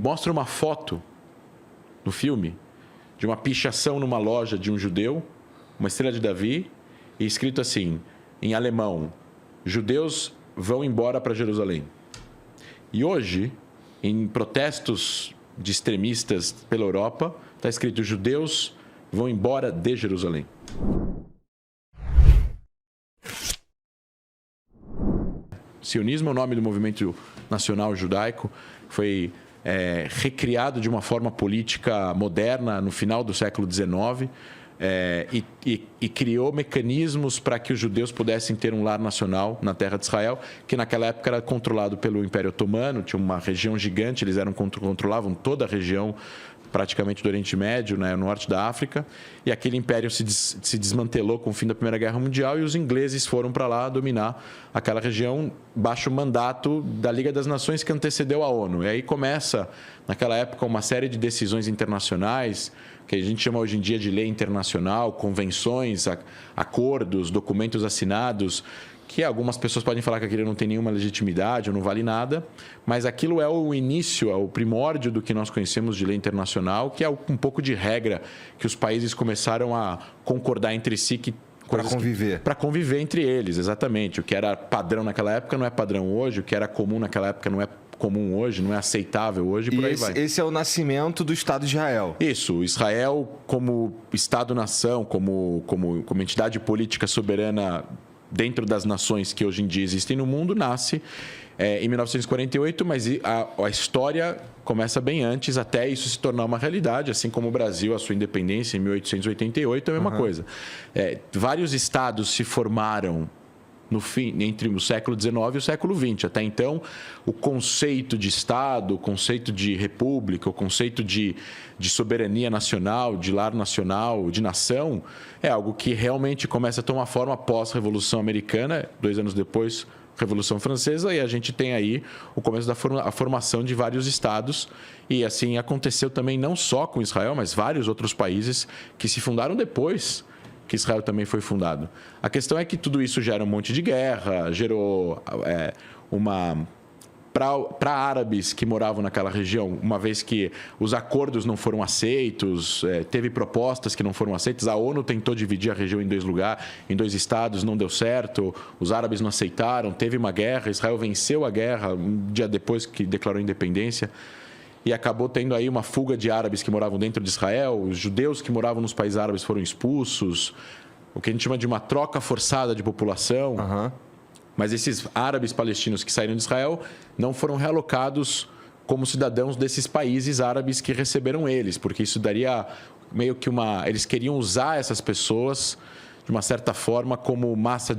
mostra uma foto no filme de uma pichação numa loja de um judeu, uma estrela de Davi, e escrito assim, em alemão, judeus vão embora para Jerusalém. E hoje, em protestos de extremistas pela Europa, está escrito, judeus vão embora de Jerusalém. Sionismo é o nome do movimento nacional judaico, foi recriado de uma forma política moderna no final do século XIX e criou mecanismos para que os judeus pudessem ter um lar nacional na terra de Israel, que naquela época era controlado pelo Império Otomano, tinha uma região gigante, eles controlavam toda a região praticamente do Oriente Médio, né, no norte da África, e aquele império se desmantelou com o fim da Primeira Guerra Mundial e os ingleses foram para lá dominar aquela região baixo o mandato da Liga das Nações que antecedeu a ONU. E aí começa, naquela época, uma série de decisões internacionais, que a gente chama hoje em dia de lei internacional, convenções, acordos, documentos assinados, que algumas pessoas podem falar que aquilo não tem nenhuma legitimidade ou não vale nada, mas aquilo é o início, é o primórdio do que nós conhecemos de lei internacional, que é um pouco de regra que os países começaram a concordar entre si para conviver. Para conviver entre eles, exatamente. O que era padrão naquela época não é padrão hoje, o que era comum naquela época não é comum hoje, não é aceitável hoje, por aí vai. Esse é o nascimento do Estado de Israel. Isso, Israel como Estado-nação, como entidade política soberana dentro das nações que hoje em dia existem no mundo, nasce em 1948, mas a história começa bem antes, até isso se tornar uma realidade, assim como o Brasil, a sua independência em 1888, é a mesma coisa. Vários estados se formaram no fim, entre o século XIX e o século XX. Até então, o conceito de Estado, o conceito de república, o conceito de soberania nacional, de lar nacional, de nação, é algo que realmente começa a tomar forma pós-Revolução Americana, 2 anos depois, Revolução Francesa, e a gente tem aí o começo da formação de vários estados. E assim aconteceu também não só com Israel, mas vários outros países que se fundaram depois que Israel também foi fundado. A questão é que tudo isso gera um monte de guerra, gerou para árabes que moravam naquela região, uma vez que os acordos não foram aceitos, teve propostas que não foram aceitas, a ONU tentou dividir a região em 2 lugares, em 2 estados, não deu certo, os árabes não aceitaram, teve uma guerra, Israel venceu a guerra um dia depois que declarou independência, e acabou tendo aí uma fuga de árabes que moravam dentro de Israel, os judeus que moravam nos países árabes foram expulsos, o que a gente chama de uma troca forçada de população. Uhum. Mas esses árabes palestinos que saíram de Israel não foram realocados como cidadãos desses países árabes que receberam eles, porque isso daria meio que eles queriam usar essas pessoas de uma certa forma como massa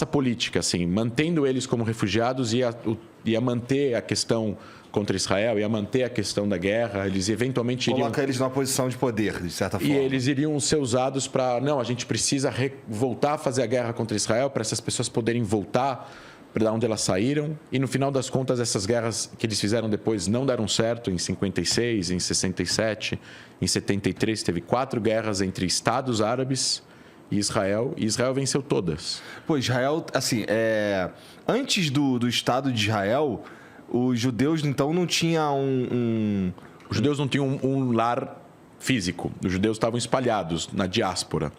política, assim, mantendo eles como refugiados ia manter a questão contra Israel, ia manter a questão da guerra, eles eventualmente iriam... Coloca eles numa posição de poder, de certa forma. E eles iriam ser usados para... Não, a gente precisa voltar a fazer a guerra contra Israel para essas pessoas poderem voltar para onde elas saíram. E no final das contas, essas guerras que eles fizeram depois não deram certo. Em 56, em 67, em 73, teve 4 guerras entre estados árabes e Israel venceu todas. Pô, Israel, assim, antes do Estado de Israel... Os judeus, então, não tinham Os judeus não tinham um lar físico. Os judeus estavam espalhados na diáspora,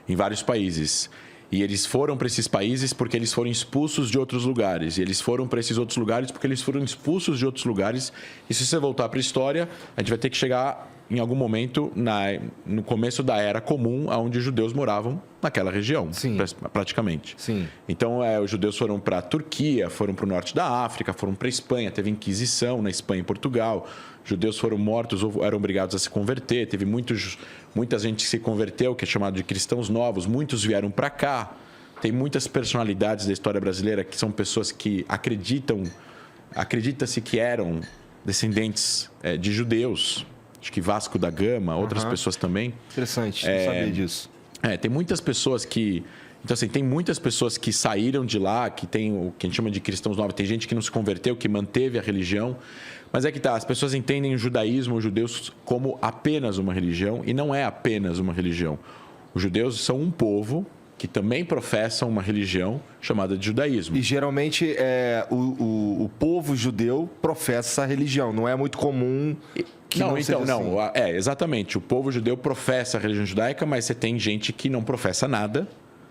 em vários países. E eles foram para esses países porque eles foram expulsos de outros lugares. E eles foram para esses outros lugares porque eles foram expulsos de outros lugares. E se você voltar para a história, a gente vai ter que chegar em algum momento no começo da Era Comum, onde os judeus moravam naquela região, Sim. praticamente. Sim. Então, os judeus foram para a Turquia, foram para o norte da África, foram para a Espanha, teve Inquisição na Espanha e Portugal. Judeus foram mortos ou eram obrigados a se converter. Teve muita gente que se converteu, que é chamado de cristãos novos. Muitos vieram para cá. Tem muitas personalidades da história brasileira que são pessoas que acredita-se que eram descendentes de judeus. Acho que Vasco da Gama, outras pessoas também. Interessante, não sabia disso. Tem muitas pessoas que... Então, assim, tem muitas pessoas que saíram de lá, que tem o que a gente chama de cristãos novos. Tem gente que não se converteu, que manteve a religião. Mas é que as pessoas entendem o judaísmo, os judeus, como apenas uma religião, e não é apenas uma religião. Os judeus são um povo que também professam uma religião chamada de judaísmo. E geralmente o povo judeu professa essa religião. Não é muito comum que não seja assim. Exatamente. O povo judeu professa a religião judaica, mas você tem gente que não professa nada.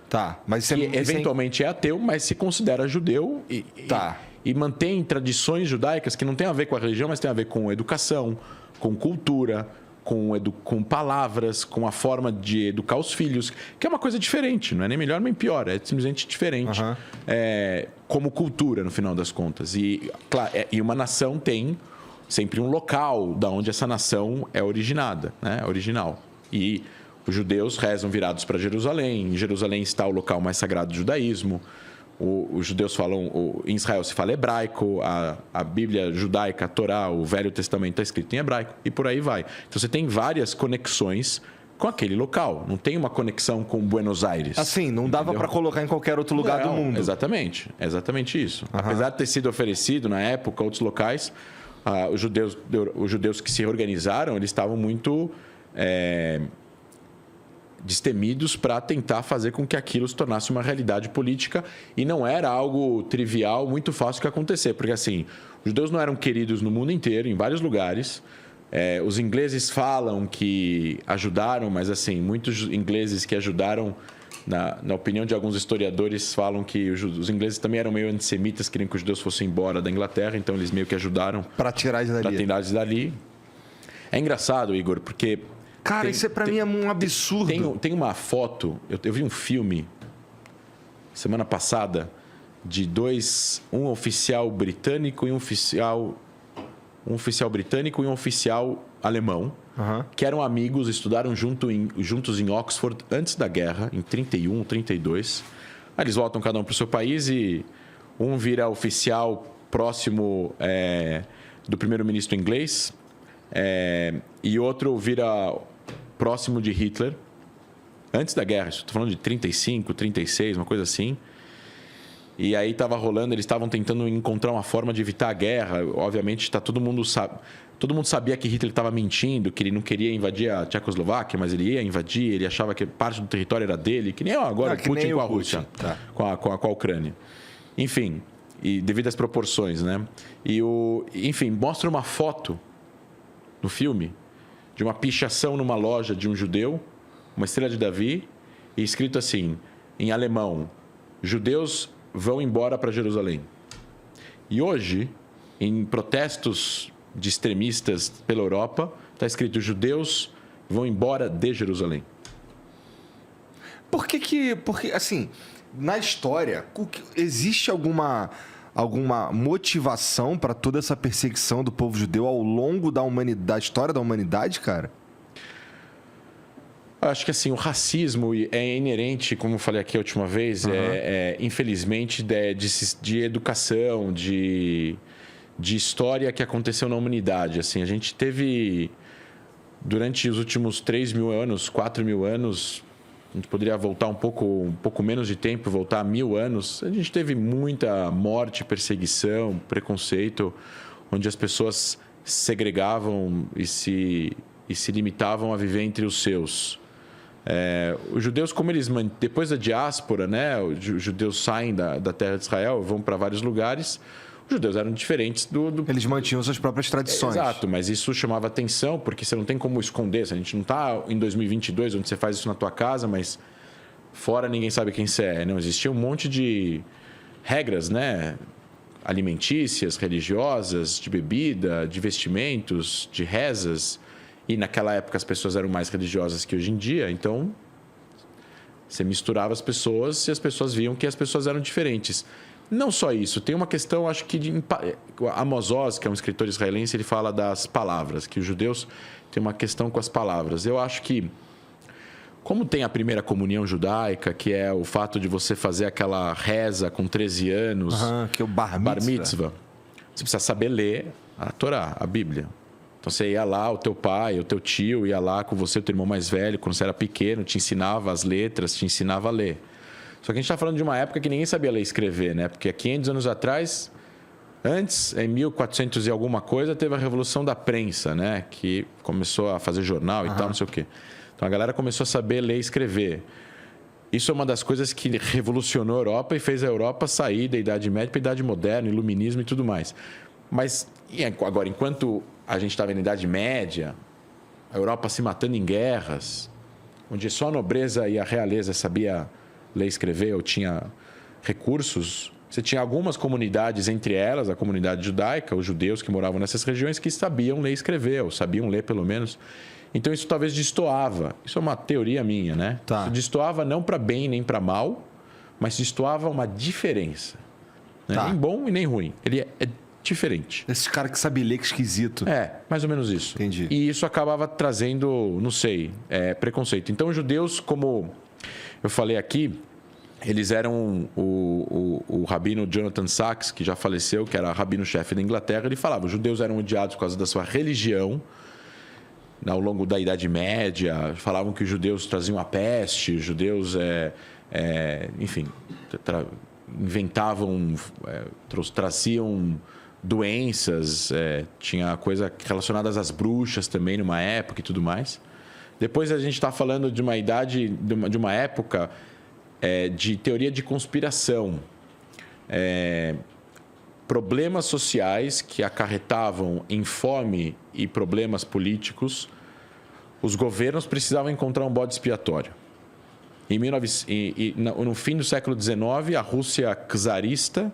Tá, mas que eventualmente é ateu, mas se considera judeu e mantém tradições judaicas que não tem a ver com a religião, mas tem a ver com educação, com cultura, com palavras, com a forma de educar os filhos, que é uma coisa diferente, não é nem melhor nem pior, é simplesmente diferente como cultura, no final das contas. E, claro, e uma nação tem sempre um local da onde essa nação é originada, né? Original. E os judeus rezam virados para Jerusalém. Em Jerusalém está o local mais sagrado do judaísmo. Os judeus falam... Em Israel se fala hebraico. A Bíblia judaica, a Torá, o Velho Testamento está escrito em hebraico. E por aí vai. Então, você tem várias conexões com aquele local. Não tem uma conexão com Buenos Aires. Assim, não dava para colocar em qualquer outro lugar do mundo. Exatamente. É exatamente isso. Apesar de ter sido oferecido, na época, outros locais, os judeus que se organizaram, eles estavam muito... destemidos para tentar fazer com que aquilo se tornasse uma realidade política, e não era algo trivial, muito fácil de acontecer, porque assim, os judeus não eram queridos no mundo inteiro, em vários lugares. Os ingleses falam que ajudaram, mas assim, muitos ingleses que ajudaram, na opinião de alguns historiadores, falam que os ingleses também eram meio antissemitas, queriam que os judeus fossem embora da Inglaterra, então eles meio que ajudaram para tirar eles dali. É engraçado, Igor, porque... Cara, isso para mim é um absurdo. Tem uma foto, eu vi um filme semana passada de um oficial britânico e um oficial britânico e um oficial alemão, que eram amigos, estudaram juntos em Oxford antes da guerra, em 31, 32. Aí eles voltam cada um para o seu país e um vira oficial próximo do primeiro-ministro inglês e outro vira próximo de Hitler, antes da guerra. Estou falando de 35, 36, uma coisa assim. E aí estava rolando, eles estavam tentando encontrar uma forma de evitar a guerra. Obviamente, todo mundo sabia que Hitler estava mentindo, que ele não queria invadir a Tchecoslováquia, mas ele ia invadir, ele achava que parte do território era dele, que nem agora o Putin com a Rússia, com a Ucrânia. Enfim, e devido às proporções, né? Enfim, mostra uma foto no filme de uma pichação numa loja de um judeu, uma estrela de Davi, e escrito assim, em alemão: judeus vão embora para Jerusalém. E hoje, em protestos de extremistas pela Europa, está escrito: judeus vão embora de Jerusalém. Porque, assim, na história, existe alguma motivação para toda essa perseguição do povo judeu ao longo da história da humanidade, cara? Acho que assim, o racismo é inerente, como eu falei aqui a última vez, infelizmente, de educação, de história que aconteceu na humanidade. Assim, a gente teve, durante os últimos 3.000 anos, 4.000 anos, a gente poderia voltar um pouco menos de tempo, voltar a 1.000 anos. A gente teve muita morte, perseguição, preconceito, onde as pessoas segregavam e se limitavam a viver entre os seus. Os judeus, como eles depois da diáspora, né, os judeus saem da terra de Israel, vão para vários lugares. Os judeus eram diferentes Eles mantinham suas próprias tradições. Exato, mas isso chamava atenção, porque você não tem como esconder. A gente não está em 2022, onde você faz isso na tua casa, mas fora ninguém sabe quem você é. Não, existia um monte de regras, né? Alimentícias, religiosas, de bebida, de vestimentos, de rezas. E naquela época as pessoas eram mais religiosas que hoje em dia, então você misturava as pessoas e as pessoas viam que as pessoas eram diferentes. Não só isso, tem uma questão, acho que Amos Oz, que é um escritor israelense, ele fala das palavras, que os judeus têm uma questão com as palavras. Eu acho que, como tem a primeira comunhão judaica, que é o fato de você fazer aquela reza com 13 anos, que é o Bar Mitzvah, você precisa saber ler a Torá, a Bíblia. Então você ia lá, o teu pai, o teu tio ia lá com você, o teu irmão mais velho, quando você era pequeno, te ensinava as letras, te ensinava a ler. Só que a gente está falando de uma época que ninguém sabia ler e escrever, né? Porque há 500 anos atrás, antes, em 1400 e alguma coisa, teve a Revolução da Prensa, né? Que começou a fazer jornal e tal, não sei o quê. Então a galera começou a saber ler e escrever. Isso é uma das coisas que revolucionou a Europa e fez a Europa sair da Idade Média para a Idade Moderna, Iluminismo e tudo mais. Mas agora, enquanto a gente estava na Idade Média, a Europa se matando em guerras, onde só a nobreza e a realeza sabia ler e escrever ou tinha recursos, você tinha algumas comunidades, entre elas a comunidade judaica, os judeus que moravam nessas regiões, que sabiam ler e escrever, ou sabiam ler pelo menos. Então isso talvez destoava. Isso é uma teoria minha, né? Tá. Isso destoava não para bem nem para mal, mas destoava uma diferença. Né? Tá. Nem bom e nem ruim. Ele é diferente. Esse cara que sabe ler, que esquisito. Mais ou menos isso. Entendi. E isso acabava trazendo, não sei, preconceito. Então os judeus, como eu falei aqui, eles eram o rabino Jonathan Sacks, que já faleceu, que era rabino-chefe da Inglaterra. Ele falava, os judeus eram odiados por causa da sua religião. Ao longo da Idade Média, falavam que os judeus traziam a peste, os judeus, enfim, inventavam, traziam doenças, tinha coisa relacionadas às bruxas também numa época e tudo mais. Depois a gente está falando de uma idade, de uma época de teoria de conspiração. Problemas sociais que acarretavam em fome e problemas políticos, os governos precisavam encontrar um bode expiatório. No fim do século XIX, a Rússia czarista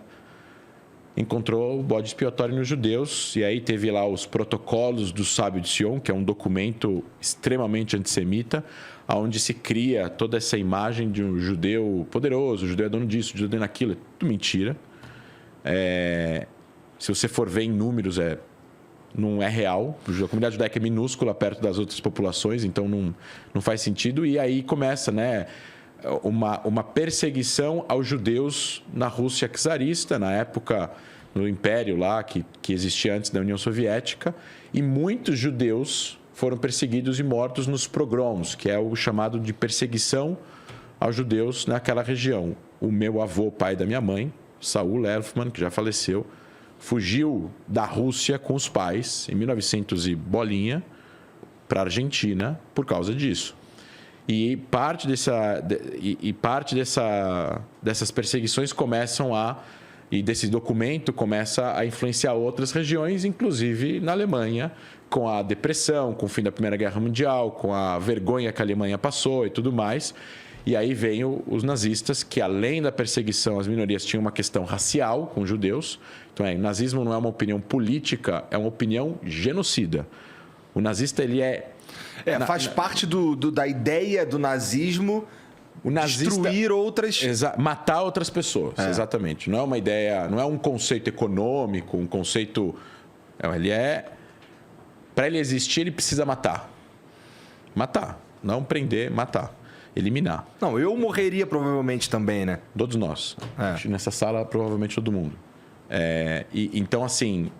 encontrou o bode expiatório nos judeus, e aí teve lá os protocolos do Sábio de Sion, que é um documento extremamente antissemita, onde se cria toda essa imagem de um judeu poderoso, o judeu é dono disso, o judeu é daquilo, é tudo mentira. Se você for ver em números, não é real. A comunidade judaica é minúscula perto das outras populações, então não faz sentido. E aí começa, né, uma perseguição aos judeus na Rússia czarista, na época, no Império lá, que existia antes da União Soviética. E muitos judeus foram perseguidos e mortos nos pogroms, que é o chamado de perseguição aos judeus naquela região. O meu avô, pai da minha mãe, Saul Elfman, que já faleceu, fugiu da Rússia com os pais em 1900 e bolinha para a Argentina por causa disso. E parte dessas perseguições e desse documento começa a influenciar outras regiões, inclusive na Alemanha, com a depressão, com o fim da Primeira Guerra Mundial, com a vergonha que a Alemanha passou e tudo mais. E aí vem os nazistas, que além da perseguição às minorias, tinham uma questão racial com os judeus. Então, o nazismo não é uma opinião política, é uma opinião genocida. O nazista, ele faz parte da ideia do nazismo, destruir outras... Matar outras pessoas, exatamente. Não é uma ideia, não é um conceito econômico, um conceito... Para ele existir, ele precisa matar. Matar, não prender, matar. Eliminar. Não, eu morreria provavelmente também, né? Todos nós. Nessa sala, provavelmente todo mundo. Então, assim,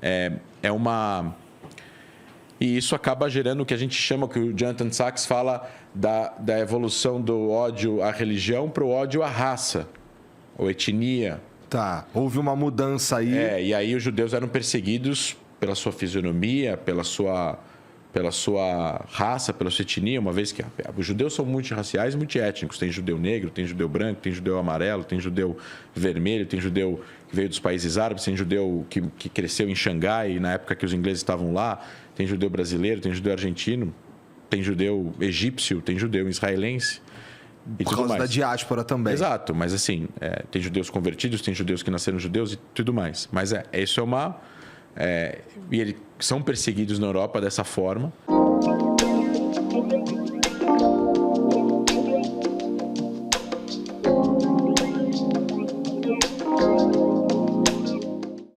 E isso acaba gerando o que a gente chama, que o Jonathan Sacks fala da evolução do ódio à religião para o ódio à raça, ou etnia. Tá, houve uma mudança aí. E aí os judeus eram perseguidos pela sua fisionomia, pela sua raça, pela sua etnia, uma vez que os judeus são multirraciais e multiétnicos. Tem judeu negro, tem judeu branco, tem judeu amarelo, tem judeu vermelho, tem judeu que veio dos países árabes, tem judeu que cresceu em Xangai, na época que os ingleses estavam lá, tem judeu brasileiro, tem judeu argentino, tem judeu egípcio, tem judeu israelense. E por causa da diáspora também. Exato, mas assim, tem judeus convertidos, tem judeus que nasceram judeus e tudo mais. Mas isso é uma... e eles são perseguidos na Europa dessa forma.